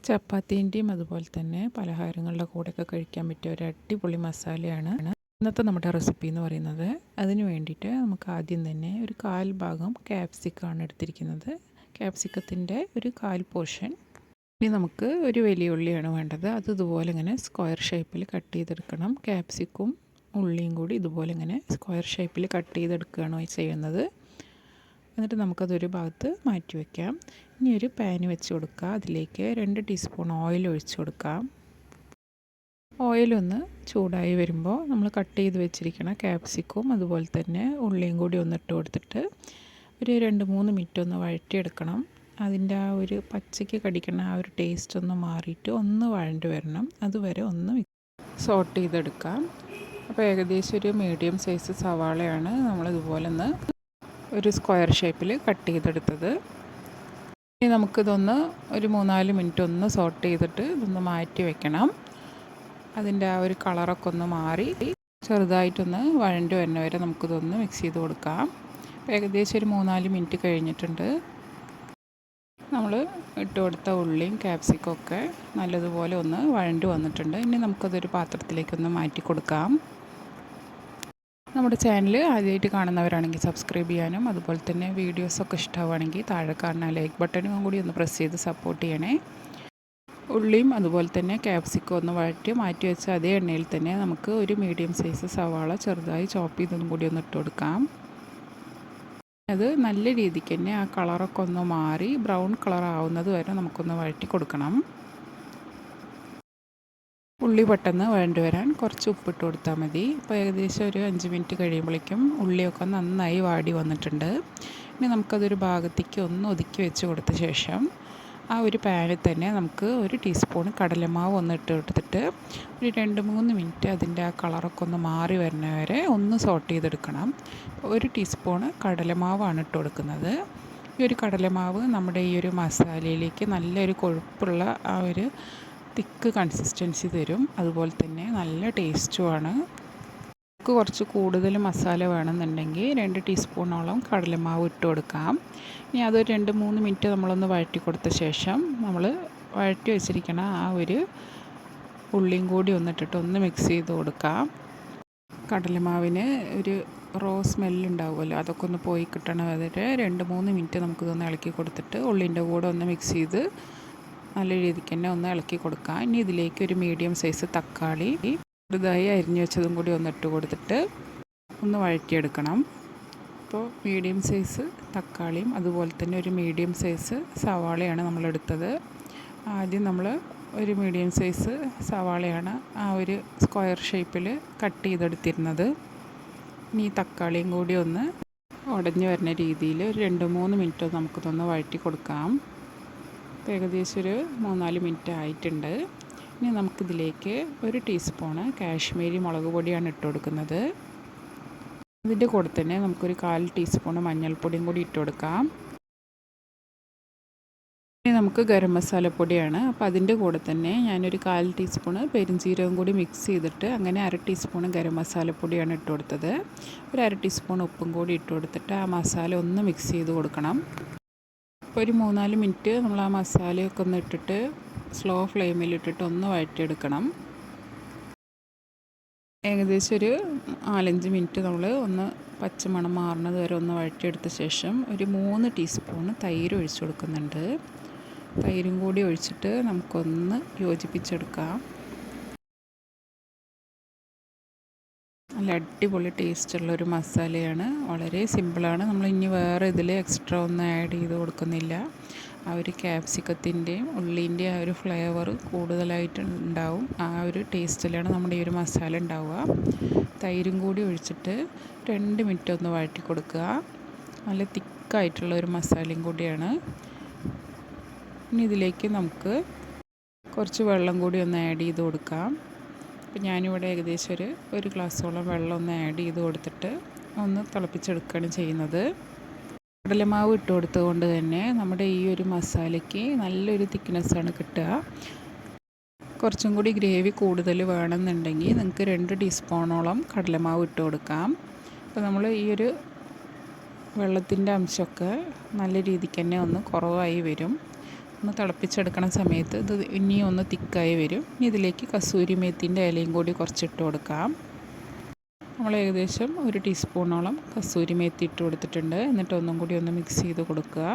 ചപ്പാത്തീൻ്റെയും അതുപോലെ തന്നെ പലഹാരങ്ങളുടെ കൂടെയൊക്കെ കഴിക്കാൻ പറ്റിയ ഒരു അടിപൊളി മസാലയാണ് ഇന്നത്തെ നമ്മുടെ റെസിപ്പി എന്ന് പറയുന്നത്. അതിന് വേണ്ടിയിട്ട് നമുക്ക് ആദ്യം തന്നെ ഒരു 1/4 ഭാഗം ക്യാപ്സിക്കമാണ് എടുത്തിരിക്കുന്നത്. ക്യാപ്സിക്കത്തിൻ്റെ ഒരു 1/4 പോർഷൻ. ഇനി നമുക്ക് ഒരു വലിയ ഉള്ളിയാണ് വേണ്ടത്. അത് ഇതുപോലെ ഇങ്ങനെ സ്ക്വയർ ഷേപ്പിൽ കട്ട് ചെയ്തെടുക്കണം. ക്യാപ്സിക്കും ഉള്ളിയും കൂടി ഇതുപോലെ ഇങ്ങനെ സ്ക്വയർ ഷേപ്പിൽ കട്ട് ചെയ്തെടുക്കുകയാണ് ചെയ്യുന്നത്. എന്നിട്ട് നമുക്കതൊരു ഭാഗത്ത് മാറ്റി വയ്ക്കാം. ഇനി ഒരു പാൻ വെച്ച് കൊടുക്കുക. അതിലേക്ക് 2 ടീസ്പൂൺ ഓയിൽ ഒഴിച്ച് കൊടുക്കാം. ഓയിലൊന്ന് ചൂടായി വരുമ്പോൾ നമ്മൾ കട്ട് ചെയ്ത് വെച്ചിരിക്കുന്ന ക്യാപ്സിക്കും അതുപോലെ തന്നെ ഉള്ളിയും കൂടി ഒന്ന് ഇട്ട് കൊടുത്തിട്ട് ഒരു 2-3 മിനിറ്റ് ഒന്ന് വഴറ്റിയെടുക്കണം. അതിൻ്റെ ആ ഒരു പച്ചയ്ക്ക് കടിക്കുന്ന ആ ഒരു ടേസ്റ്റ് ഒന്ന് മാറിയിട്ട് ഒന്ന് വഴണ്ട് വരണം. അതുവരെ ഒന്ന് സോട്ട് ചെയ്തെടുക്കാം. അപ്പോൾ ഏകദേശം ഒരു മീഡിയം സൈസ് സവാളയാണ് നമ്മളിതുപോലെ ഒന്ന് ഒരു സ്ക്വയർ ഷേപ്പിൽ കട്ട് ചെയ്തെടുത്തത്. ഇനി നമുക്കിതൊന്ന് ഒരു 3-4 മിനിറ്റ് ഒന്ന് സോട്ട് ചെയ്തിട്ട് ഇതൊന്ന് മാറ്റി വെക്കണം. അതിൻ്റെ ആ ഒരു കളറൊക്കെ ഒന്ന് മാറി ചെറുതായിട്ടൊന്ന് വഴണ്ട് വരുന്ന വരെ നമുക്കിതൊന്ന് മിക്സ് ചെയ്ത് കൊടുക്കാം. ഏകദേശം ഒരു 3-4 മിനിറ്റ് കഴിഞ്ഞിട്ടുണ്ട്. നമ്മൾ ഇട്ട് കൊടുത്ത ഉള്ളിയും ക്യാപ്സിക്കും ഒക്കെ നല്ലതുപോലെ ഒന്ന് വഴണ്ട് വന്നിട്ടുണ്ട്. ഇനി നമുക്കതൊരു പാത്രത്തിലേക്കൊന്ന് മാറ്റി കൊടുക്കാം. നമ്മുടെ ചാനൽ ആദ്യമായിട്ട് കാണുന്നവരാണെങ്കിൽ സബ്സ്ക്രൈബ് ചെയ്യാനും അതുപോലെ തന്നെ വീഡിയോസൊക്കെ ഇഷ്ടമാവുകയാണെങ്കിൽ താഴെ കാണുന്ന ലൈക്ക് ബട്ടണും കൂടി ഒന്ന് പ്രസ് ചെയ്ത് സപ്പോർട്ട് ചെയ്യണേ. ഉള്ളിയും അതുപോലെ തന്നെ ക്യാപ്സിക്കം ഒന്ന് വഴറ്റി മാറ്റി വെച്ച അതേ എണ്ണയിൽ തന്നെ നമുക്ക് ഒരു മീഡിയം സൈസ് സവാള ചെറുതായി ചോപ്പ് ചെയ്തൊന്നും കൂടി ഒന്ന് ഇട്ട് കൊടുക്കാം. അത് നല്ല രീതിക്ക് തന്നെ ആ കളറൊക്കെ ഒന്ന് മാറി ബ്രൗൺ കളർ ആവുന്നത് വരെ നമുക്കൊന്ന് വഴറ്റി കൊടുക്കണം. ഉള്ളി പെട്ടെന്ന് വഴണ്ട് വരാൻ കുറച്ച് ഉപ്പിട്ട് കൊടുത്താൽ മതി. ഇപ്പോൾ ഏകദേശം ഒരു 5 മിനിറ്റ് കഴിയുമ്പോഴേക്കും ഉള്ളിയൊക്കെ നന്നായി വാടി വന്നിട്ടുണ്ട്. ഇനി നമുക്കതൊരു ഭാഗത്തേക്ക് ഒന്ന് ഒതുക്കി വെച്ച് കൊടുത്ത ശേഷം ആ ഒരു പാനിൽ തന്നെ നമുക്ക് 1 ടീസ്പൂൺ കടലമാവ് ഒന്ന് ഇട്ട് കൊടുത്തിട്ട് ഒരു 2-3 മിനിറ്റ് അതിൻ്റെ ആ കളറൊക്കെ ഒന്ന് മാറി വരുന്ന വരെ ഒന്ന് സോട്ട് ചെയ്തെടുക്കണം. 1 ടീസ്പൂണ് കടലമാവാണ് ഇട്ട് കൊടുക്കുന്നത്. ഈ ഒരു കടലമാവ് നമ്മുടെ ഈ ഒരു മസാലയിലേക്ക് നല്ലൊരു കൊഴുപ്പുള്ള ആ ഒരു തിക്ക് കൺസിസ്റ്റൻസി തരും. അതുപോലെ തന്നെ നല്ല ടേസ്റ്റുമാണ്. നമുക്ക് കുറച്ച് കൂടുതൽ മസാല വേണമെന്നുണ്ടെങ്കിൽ 2 ടീസ്പൂണോളം കടലമാവ് ഇട്ട് കൊടുക്കാം. ഇനി അതൊരു 2-3 മിനിറ്റ് നമ്മളൊന്ന് വഴറ്റി കൊടുത്ത ശേഷം നമ്മൾ വഴറ്റി വെച്ചിരിക്കുന്ന ആ ഒരു ഉള്ളിയും കൂടി ഒന്നിട്ടിട്ട് ഒന്ന് മിക്സ് ചെയ്ത് കൊടുക്കാം. കടലമാവിന് ഒരു റോ സ്മെല്ലുണ്ടാവുമല്ലോ, അതൊക്കെ ഒന്ന് പോയി കിട്ടണ വരെ 2-3 മിനിറ്റ് നമുക്കിതൊന്ന് ഇളക്കി കൊടുത്തിട്ട് ഉള്ളിൻ്റെ കൂടെ ഒന്ന് മിക്സ് ചെയ്ത് നല്ല രീതിക്ക് തന്നെ ഒന്ന് ഇളക്കി കൊടുക്കാം. ഇനി ഇതിലേക്ക് ഒരു മീഡിയം സൈസ് തക്കാളി ചെറുതായി അരിഞ്ഞു വെച്ചതും കൂടി ഒന്ന് ഇട്ട് കൊടുത്തിട്ട് ഒന്ന് വഴറ്റിയെടുക്കണം. അപ്പോൾ മീഡിയം സൈസ് തക്കാളിയും അതുപോലെ തന്നെ ഒരു മീഡിയം സൈസ് സവാളയാണ് നമ്മളെടുത്തത്. ആദ്യം നമ്മൾ ഒരു മീഡിയം സൈസ് സവാളയാണ് ആ ഒരു സ്ക്വയർ ഷേപ്പിൽ കട്ട് ചെയ്തെടുത്തിരുന്നത്. ഇനി തക്കാളിയും കൂടി ഒന്ന് ഉടഞ്ഞു വരുന്ന രീതിയിൽ ഒരു 2-3 മിനിറ്റ് നമുക്കിതൊന്ന് വഴറ്റി കൊടുക്കാം. ഏകദേശം ഒരു 3-4 മിനിറ്റ് ആയിട്ടുണ്ട്. ഇനി നമുക്കിതിലേക്ക് 1 ടീസ്പൂണ് കാശ്മീരി മുളക് പൊടിയാണ് ഇട്ട് കൊടുക്കുന്നത്. അതിൻ്റെ കൂടെ തന്നെ നമുക്കൊരു 1/4 ടീസ്പൂണ് മഞ്ഞൾപ്പൊടിയും കൂടി ഇട്ട് കൊടുക്കാം. ഇനി നമുക്ക് ഗരം മസാലപ്പൊടിയാണ്. അപ്പോൾ അതിൻ്റെ കൂടെ തന്നെ ഞാനൊരു 1/4 ടീസ്പൂണ് പെരിഞ്ജീരകം കൂടി മിക്സ് ചെയ്തിട്ട് അങ്ങനെ 1/2 ടീസ്പൂണ് ഗരം മസാലപ്പൊടിയാണ് ഇട്ട് കൊടുത്തത്. ഒരു 1/2 ടീസ്പൂൺ ഉപ്പും കൂടി ഇട്ട് കൊടുത്തിട്ട് ആ മസാല ഒന്ന് മിക്സ് ചെയ്ത് കൊടുക്കണം. ഒരു 3-4 മിനിറ്റ് നമ്മൾ ആ മസാലയൊക്കെ ഒന്ന് ഇട്ടിട്ട് സ്ലോ ഫ്ലെയിമിലിട്ടിട്ട് ഒന്ന് വഴറ്റിയെടുക്കണം. ഏകദേശം ഒരു 4-5 മിനിറ്റ് നമ്മൾ ഒന്ന് പച്ചമണം മാറുന്നത് വരെ ഒന്ന് വഴറ്റിയെടുത്ത ശേഷം ഒരു 3 ടീസ്പൂൺ തൈര് ഒഴിച്ചു കൊടുക്കുന്നുണ്ട്. തൈരും കൂടി ഒഴിച്ചിട്ട് നമുക്കൊന്ന് യോജിപ്പിച്ചെടുക്കാം. നല്ല അടിപൊളി ടേസ്റ്റുള്ളൊരു മസാലയാണ്. വളരെ സിമ്പിളാണ്. നമ്മൾ ഇനി വേറെ ഇതിൽ എക്സ്ട്രാ ഒന്നും ആഡ് ചെയ്ത് കൊടുക്കുന്നില്ല. ആ ഒരു ക്യാപ്സിക്കത്തിൻ്റെയും ഉള്ളിൻ്റെയും ആ ഒരു ഫ്ലേവർ കൂടുതലായിട്ട് ഉണ്ടാവും. ആ ഒരു ടേസ്റ്റിലാണ് നമ്മുടെ ഈ ഒരു മസാല ഉണ്ടാവുക. തൈരും കൂടി ഒഴിച്ചിട്ട് 2 മിനിറ്റ് ഒന്ന് വഴറ്റി കൊടുക്കുക. നല്ല തിക്കായിട്ടുള്ള ഒരു മസാലയും കൂടിയാണ്. ഇനി ഇതിലേക്ക് നമുക്ക് കുറച്ച് വെള്ളം കൂടി ഒന്ന് ആഡ് ചെയ്ത് കൊടുക്കാം. അപ്പോൾ ഞാനിവിടെ ഏകദേശം ഒരു ഗ്ലാസ്സോളം വെള്ളം ഒന്ന് ആഡ് ചെയ്ത് കൊടുത്തിട്ട് ഒന്ന് തിളപ്പിച്ചെടുക്കുകയാണ് ചെയ്യുന്നത്. കടലമാവ് ഇട്ട് കൊടുത്തത് കൊണ്ട് തന്നെ നമ്മുടെ ഈ ഒരു മസാലയ്ക്ക് നല്ലൊരു തിക്നെസ്സാണ് കിട്ടുക. കുറച്ചും കൂടി ഗ്രേവി കൂടുതൽ വേണമെന്നുണ്ടെങ്കിൽ നിങ്ങൾക്ക് 2 ടീസ്പൂണോളം കടലമാവ് ഇട്ട് കൊടുക്കാം. അപ്പോൾ നമ്മൾ ഈ ഒരു വെള്ളത്തിൻ്റെ അംശമൊക്കെ നല്ല രീതിക്ക് തന്നെ ഒന്ന് കുറവായി വരും. ഒന്ന് തിളപ്പിച്ചെടുക്കണ സമയത്ത് ഇത് ഇനിയും ഒന്ന് തിക്കായി വരും. ഇനി ഇതിലേക്ക് കസൂരി മേത്തിൻ്റെ ഇലയും കൂടി കുറച്ചിട്ട് കൊടുക്കാം. നമ്മൾ ഏകദേശം 1 ടീസ്പൂണോളം കസൂരി മേത്തി ഇട്ട് കൊടുത്തിട്ടുണ്ട്. എന്നിട്ട് ഒന്നും കൂടി ഒന്ന് മിക്സ് ചെയ്ത് കൊടുക്കുക.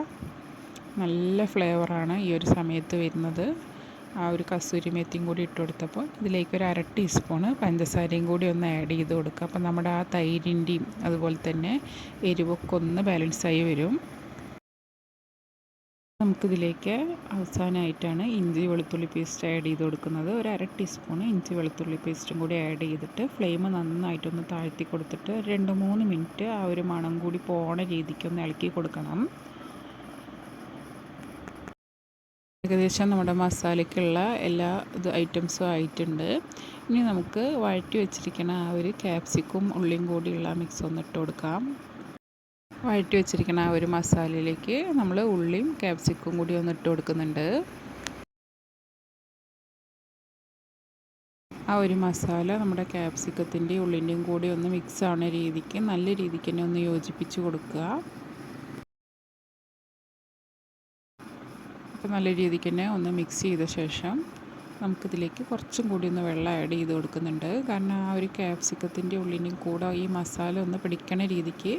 നല്ല ഫ്ലേവറാണ് ഈ ഒരു സമയത്ത് വരുന്നത്. ആ ഒരു കസൂരി മേത്തിയും കൂടി ഇട്ട് കൊടുത്തപ്പോൾ ഇതിലേക്ക് ഒരു 1/2 ടീസ്പൂണ് പഞ്ചസാരയും കൂടി ഒന്ന് ആഡ് ചെയ്ത് കൊടുക്കുക. അപ്പം നമ്മുടെ ആ തൈരിൻ്റെയും അതുപോലെ തന്നെ എരിവൊക്കെ ഒന്ന് ബാലൻസായി വരും. നമുക്കിതിലേക്ക് അവസാനമായിട്ടാണ് ഇഞ്ചി വെളുത്തുള്ളി പേസ്റ്റ് ആഡ് ചെയ്ത് കൊടുക്കുന്നത്. ഒരു 1/2 ടീസ്പൂൺ ഇഞ്ചി വെളുത്തുള്ളി പേസ്റ്റും കൂടി ആഡ് ചെയ്തിട്ട് ഫ്ലെയിം നന്നായിട്ടൊന്ന് താഴ്ത്തി കൊടുത്തിട്ട് 2-3 മിനിറ്റ് ആ ഒരു മണം കൂടി പോണ രീതിക്ക് ഒന്ന് ഇളക്കി കൊടുക്കണം. ഏകദേശം നമ്മുടെ മസാലയ്ക്കുള്ള എല്ലാ ഐറ്റംസും ആയിട്ടുണ്ട്. ഇനി നമുക്ക് വഴറ്റി വെച്ചിരിക്കുന്ന ആ ഒരു ക്യാപ്സിക്കും ഉള്ളിയും കൂടിയുള്ള മിക്സ് ഒന്ന് ഇട്ട് കൊടുക്കാം. വഴറ്റി വെച്ചിരിക്കുന്ന ആ ഒരു മസാലയിലേക്ക് നമ്മൾ ഉള്ളിയും ക്യാപ്സിക്കും കൂടി ഒന്ന് ഇട്ട് കൊടുക്കുന്നുണ്ട്. ആ ഒരു മസാല നമ്മുടെ ക്യാപ്സിക്കത്തിൻ്റെയും ഉള്ളിൻ്റെയും കൂടി ഒന്ന് മിക്സ് ആവുന്ന രീതിക്ക് നല്ല രീതിക്ക് തന്നെ ഒന്ന് യോജിപ്പിച്ച് കൊടുക്കുക. അപ്പോൾ നല്ല രീതിക്ക് തന്നെ ഒന്ന് മിക്സ് ചെയ്ത ശേഷം നമുക്കിതിലേക്ക് കുറച്ചും കൂടി ഒന്ന് വെള്ളം ആഡ് ചെയ്ത് കൊടുക്കുന്നുണ്ട്. കാരണം ആ ഒരു ക്യാപ്സിക്കത്തിൻ്റെ ഉള്ളിൻ്റെയും കൂടെ ഈ മസാല ഒന്ന് പിടിക്കണ രീതിക്ക്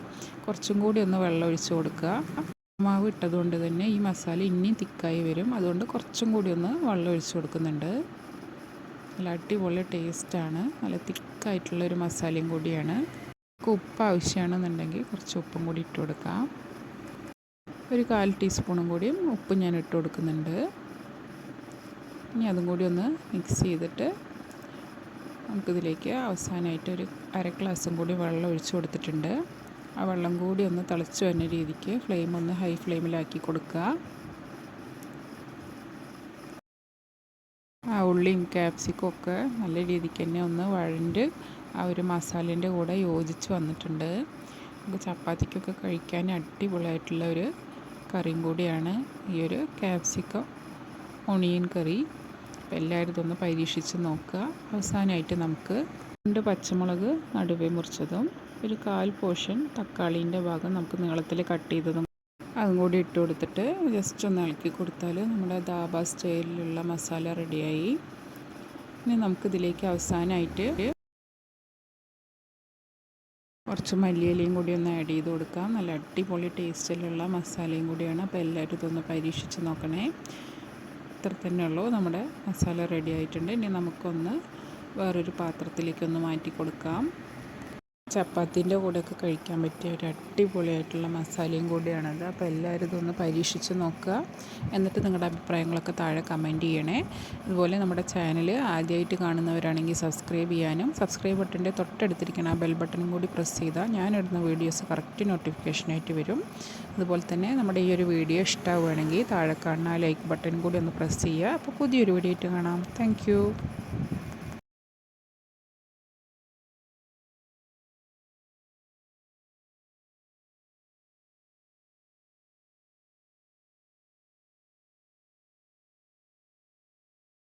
കുറച്ചും കൂടി ഒന്ന് വെള്ളം ഒഴിച്ച് കൊടുക്കുക. മാവ് ഇട്ടതുകൊണ്ട് തന്നെ ഈ മസാല ഇനിയും തിക്കായി വരും. അതുകൊണ്ട് കുറച്ചും കൂടി ഒന്ന് വെള്ളം ഒഴിച്ച് കൊടുക്കുന്നുണ്ട്. നല്ല അടിപൊളി ടേസ്റ്റാണ്. നല്ല തിക്കായിട്ടുള്ളൊരു മസാലയും കൂടിയാണ്. ഉപ്പ് ആവശ്യമാണെന്നുണ്ടെങ്കിൽ കുറച്ച് ഉപ്പും കൂടി ഇട്ട് കൊടുക്കാം. ഒരു 1/4 ടീസ്പൂണും കൂടിയും ഉപ്പ് ഞാൻ ഇട്ട് കൊടുക്കുന്നുണ്ട്. ഇനി അതും കൂടി ഒന്ന് മിക്സ് ചെയ്തിട്ട് നമുക്കിതിലേക്ക് അവസാനമായിട്ട് ഒരു 1/2 ഗ്ലാസും കൂടി വെള്ളം ഒഴിച്ച് കൊടുത്തിട്ടുണ്ട്. ആ വെള്ളം കൂടി ഒന്ന് തിളച്ച് വരുന്ന രീതിക്ക് ഫ്ലെയിം ഒന്ന് ഹൈ ഫ്ലെയിമിലാക്കി കൊടുക്കുക. ആ ഉള്ളിയും ക്യാപ്സിക്കും ഒക്കെ നല്ല രീതിക്ക് തന്നെ ഒന്ന് വഴണ്ട് ആ ഒരു മസാലേൻ്റെ കൂടെ യോജിച്ച് വന്നിട്ടുണ്ട്. നമുക്ക് ചപ്പാത്തിക്കൊക്കെ കഴിക്കാൻ അടിപൊളിയായിട്ടുള്ള ഒരു കറിയും കൂടിയാണ് ഈ ഒരു ക്യാപ്സിക്കം ഒണിയൻ കറി. അപ്പോൾ എല്ലാവരും ഇതൊന്ന് പരീക്ഷിച്ച് നോക്കുക. അവസാനമായിട്ട് നമുക്ക് 2 പച്ചമുളക് നടുവേ മുറിച്ചതും ഒരു 1/4 പോർഷൻ തക്കാളീൻ്റെ ഭാഗം നമുക്ക് നീളത്തിൽ കട്ട് ചെയ്തതും അതും കൂടി ഇട്ട് കൊടുത്തിട്ട് ജസ്റ്റ് ഒന്ന് ഇളക്കി കൊടുത്താൽ നമ്മുടെ ധാബ സ്റ്റൈലിലുള്ള മസാല റെഡിയായി. ഇനി നമുക്കിതിലേക്ക് അവസാനമായിട്ട് കുറച്ച് മല്ലിയിലയും കൂടി ഒന്ന് ആഡ് ചെയ്ത് കൊടുക്കാം. നല്ല അടിപൊളി ടേസ്റ്റിലുള്ള മസാലയും കൂടിയാണ്. അപ്പോൾ എല്ലാവരും ഇതൊന്ന് പരീക്ഷിച്ച് നോക്കണേ. ഇത്ര തന്നെ ഉള്ളൂ, നമ്മുടെ മസാല റെഡി ആയിട്ടുണ്ട്. ഇനി നമുക്കൊന്ന് വേറൊരു പാത്രത്തിലേക്കൊന്ന് മാറ്റി കൊടുക്കാം. ചപ്പാത്തിൻ്റെ കൂടെയൊക്കെ കഴിക്കാൻ പറ്റിയ ഒരു അടിപൊളിയായിട്ടുള്ള മസാലയും കൂടിയാണത്. അപ്പോൾ എല്ലാവരും ഇതൊന്ന് പരീക്ഷിച്ച് നോക്കുക. എന്നിട്ട് നിങ്ങളുടെ അഭിപ്രായങ്ങളൊക്കെ താഴെ കമൻറ്റ് ചെയ്യണേ. അതുപോലെ നമ്മുടെ ചാനൽ ആദ്യമായിട്ട് കാണുന്നവരാണെങ്കിൽ സബ്സ്ക്രൈബ് ചെയ്യാനും സബ്സ്ക്രൈബ് ബട്ടൻ്റെ തൊട്ടടുത്തിരിക്കുന്ന ആ ബെൽ ബട്ടണും കൂടി പ്രസ് ചെയ്താൽ ഞാനിടുന്ന വീഡിയോസ് കറക്റ്റ് നോട്ടിഫിക്കേഷനായിട്ട് വരും. അതുപോലെ തന്നെ നമ്മുടെ ഈ ഒരു വീഡിയോ ഇഷ്ടമാവുകയാണെങ്കിൽ താഴെ കാണുന്ന ലൈക്ക് ബട്ടൺ കൂടി ഒന്ന് പ്രസ് ചെയ്യുക. അപ്പോൾ പുതിയൊരു വീഡിയോ ആയിട്ട് കാണാം. താങ്ക്